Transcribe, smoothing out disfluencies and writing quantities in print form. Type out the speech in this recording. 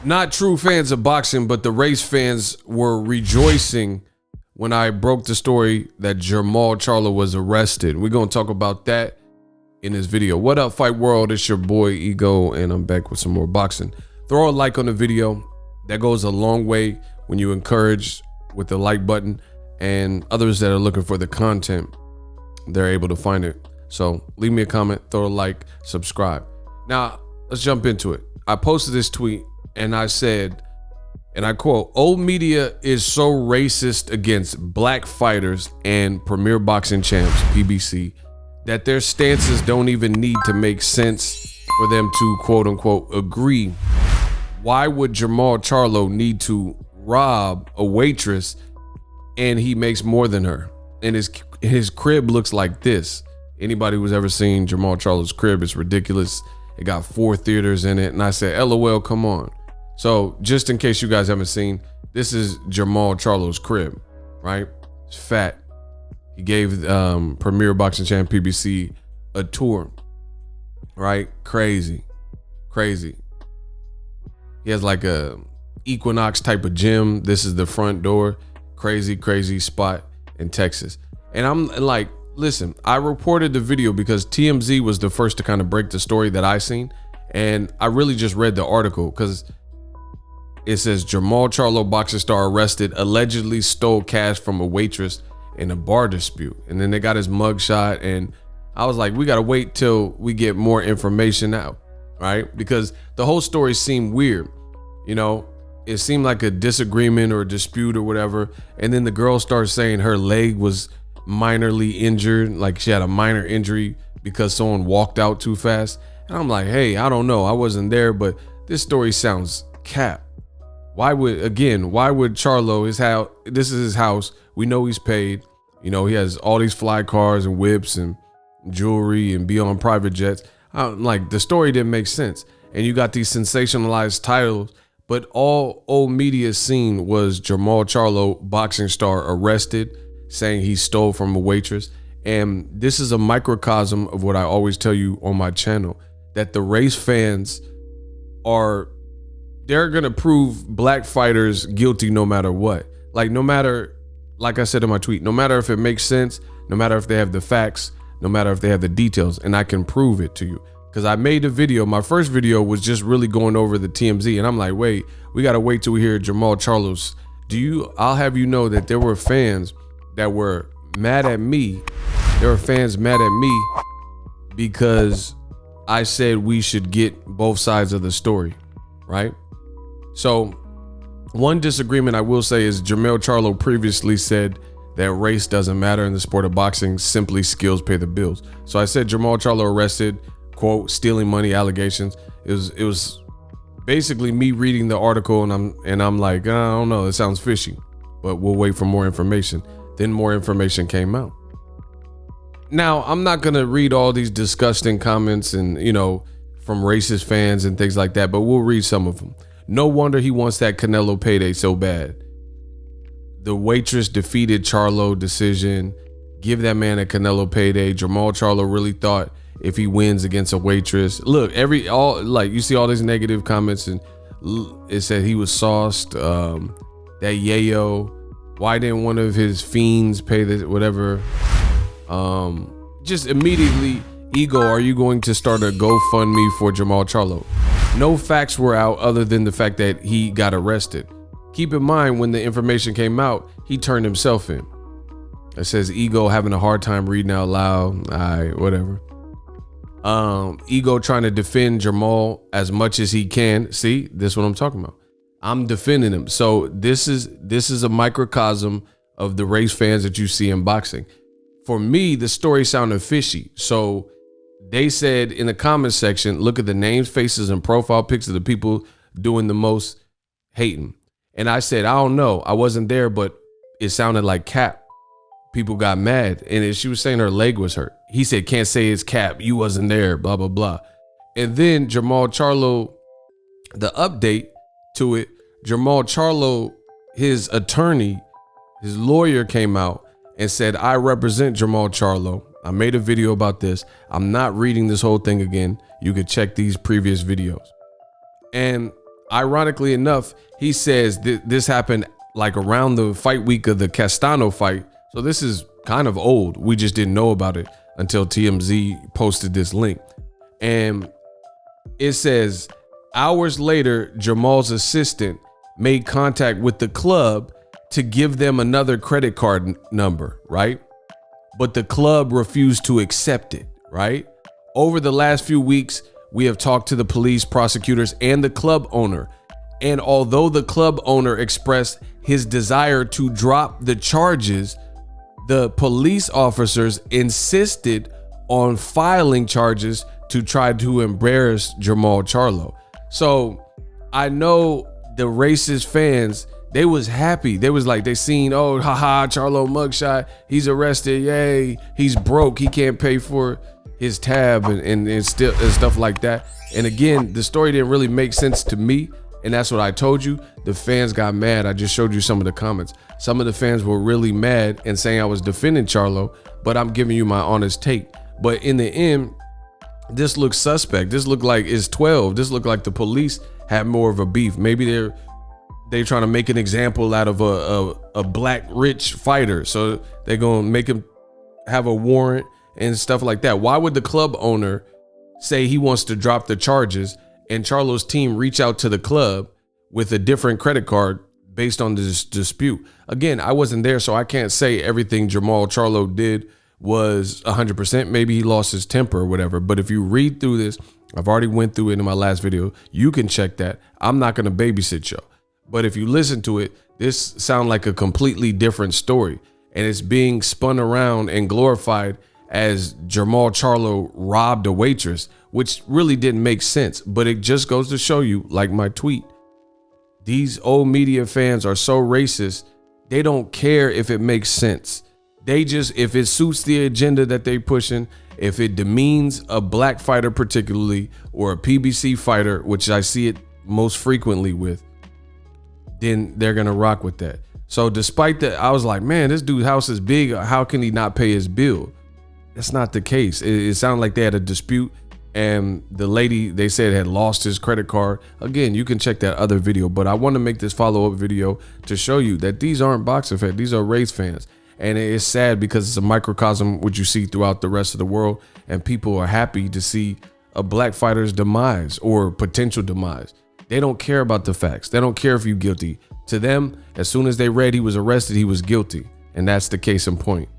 not true fans of boxing, but the race fans were rejoicing when I broke the story that Jermall Charlo was arrested. We're going to talk about that in this video. What up, Fight World? It's your boy Ego, and I'm back with some more boxing. Throw a like on the video. That goes a long way when you encourage with the like button, and others that are looking for the content, they're able to find it. So leave me a comment, throw a like, subscribe. Now, let's jump into it. I posted this tweet and I said, and I quote, "Old media is so racist against black fighters and premier boxing champs, PBC, that their stances don't even need to make sense for them to quote unquote agree. Why would Jermall Charlo need to rob a waitress and he makes more than her? And his crib looks like this." Anybody who's ever seen Jermall Charlo's crib, it's ridiculous. It got 4 theaters in it. And I said, LOL, come on. So just in case you guys haven't seen, this is Jermall Charlo's crib, right? It's fat. He gave Premier Boxing Champ PBC a tour, right? Crazy. He has like a Equinox type of gym. This is the front door. Crazy spot in Texas. And I'm like, listen, I reported the video because TMZ was the first to kind of break the story that I seen. And I really just read the article because it says Jermall Charlo boxing star arrested, allegedly stole cash from a waitress in a bar dispute. And then they got his mugshot, and I was like, we got to wait till we get more information out, right? Because the whole story seemed weird. You know, it seemed like a disagreement or a dispute or whatever. And then the girl started saying her leg was minorly injured, like she had a minor injury because someone walked out too fast. And I'm like, hey, I don't know, I wasn't there, but this story sounds cap. Why would Charlo, this is his house, we know he's paid, you know, he has all these fly cars and whips and jewelry and be on private jets. I'm like, the story didn't make sense. And you got these sensationalized titles, but all old media seen was Jermall Charlo, boxing star, arrested, saying he stole from a waitress. And this is a microcosm of what I always tell you on my channel, that the race fans they're gonna prove black fighters guilty no matter what. Like I said in my tweet, no matter if it makes sense, no matter if they have the facts, no matter if they have the details, and I can prove it to you. Because I made a video, my first video was just really going over the TMZ, and I'm like, wait, we gotta wait till we hear Jermall Charlo's. I'll have you know that there were fans that were mad at me. There were fans mad at me because I said we should get both sides of the story, right? So one disagreement I will say is Jermall Charlo previously said that race doesn't matter in the sport of boxing, simply skills pay the bills. So I said Jermall Charlo arrested, quote, stealing money allegations. It was basically me reading the article, and I'm like, I don't know, it sounds fishy, but we'll wait for more information. Then more information came out. Now, I'm not gonna read all these disgusting comments and, you know, from racist fans and things like that, but we'll read some of them. No wonder he wants that Canelo payday so bad. The waitress defeated Charlo decision. Give that man a Canelo payday. Jermall Charlo really thought if he wins against a waitress. Look, you see all these negative comments, and it said he was sauced. That yayo. Why didn't one of his fiends pay this, whatever? Just immediately, Ego, are you going to start a GoFundMe for Jermall Charlo? No facts were out other than the fact that he got arrested. Keep in mind, when the information came out, he turned himself in. It says Ego having a hard time reading out loud. All right, whatever. Ego trying to defend Jermall as much as he can. See, this is what I'm talking about. I'm defending him. So this is a microcosm of the race fans that you see in boxing. For me, the story sounded fishy. So they said in the comment section, look at the names, faces, and profile pics of the people doing the most hating. And I said, I don't know. I wasn't there, but it sounded like cap. People got mad. And she was saying her leg was hurt. He said, can't say it's cap. You wasn't there, blah, blah, blah. And then Jermall Charlo, the update to it, Jermall Charlo, his attorney, his lawyer came out and said, I represent Jermall Charlo. I made a video about this. I'm not reading this whole thing again. You could check these previous videos. And ironically enough, he says this happened like around the fight week of the Castano fight. So this is kind of old. We just didn't know about it until TMZ posted this link. And it says, hours later, Jermall's assistant made contact with the club to give them another credit card number, right? But the club refused to accept it, right? Over the last few weeks, we have talked to the police, prosecutors, and the club owner. And although the club owner expressed his desire to drop the charges, the police officers insisted on filing charges to try to embarrass Jermall Charlo. So I know the racist fans, they was happy. They was like, they seen, oh, haha, Charlo mugshot. He's arrested. Yay. He's broke. He can't pay for his tab and stuff like that. And again, the story didn't really make sense to me. And that's what I told you. The fans got mad. I just showed you some of the comments. Some of the fans were really mad and saying I was defending Charlo, but I'm giving you my honest take. But in the end, this looks suspect. This looked like it's 12. This looked like the police had more of a beef. Maybe they're trying to make an example out of a black rich fighter. So they're going to make him have a warrant and stuff like that. Why would the club owner say he wants to drop the charges and Charlo's team reach out to the club with a different credit card based on this dispute? Again, I wasn't there, so I can't say everything Jermall Charlo did was 100%. Maybe he lost his temper or whatever. But if you read through this, I've already went through it in my last video. You can check that. I'm not going to babysit you. But if you listen to it, this sounds like a completely different story. And it's being spun around and glorified as Jermall Charlo robbed a waitress, which really didn't make sense. But it just goes to show you, like my tweet, these old media fans are so racist, they don't care if it makes sense. They just, if it suits the agenda that they pushing, if it demeans a black fighter particularly, or a PBC fighter, which I see it most frequently with, then they're gonna rock with that. So despite that, I was like, man, this dude's house is big. How can he not pay his bill? That's not the case. It sounded like they had a dispute, and the lady, they said, had lost his credit card. Again, you can check that other video, but I want to make this follow-up video to show you that these aren't boxing fans. These are race fans. And it's sad because it's a microcosm what you see throughout the rest of the world, and people are happy to see a black fighter's demise or potential demise. They don't care about the facts. They don't care if you're guilty. To them, as soon as they read he was arrested, he was guilty. And that's the case in point.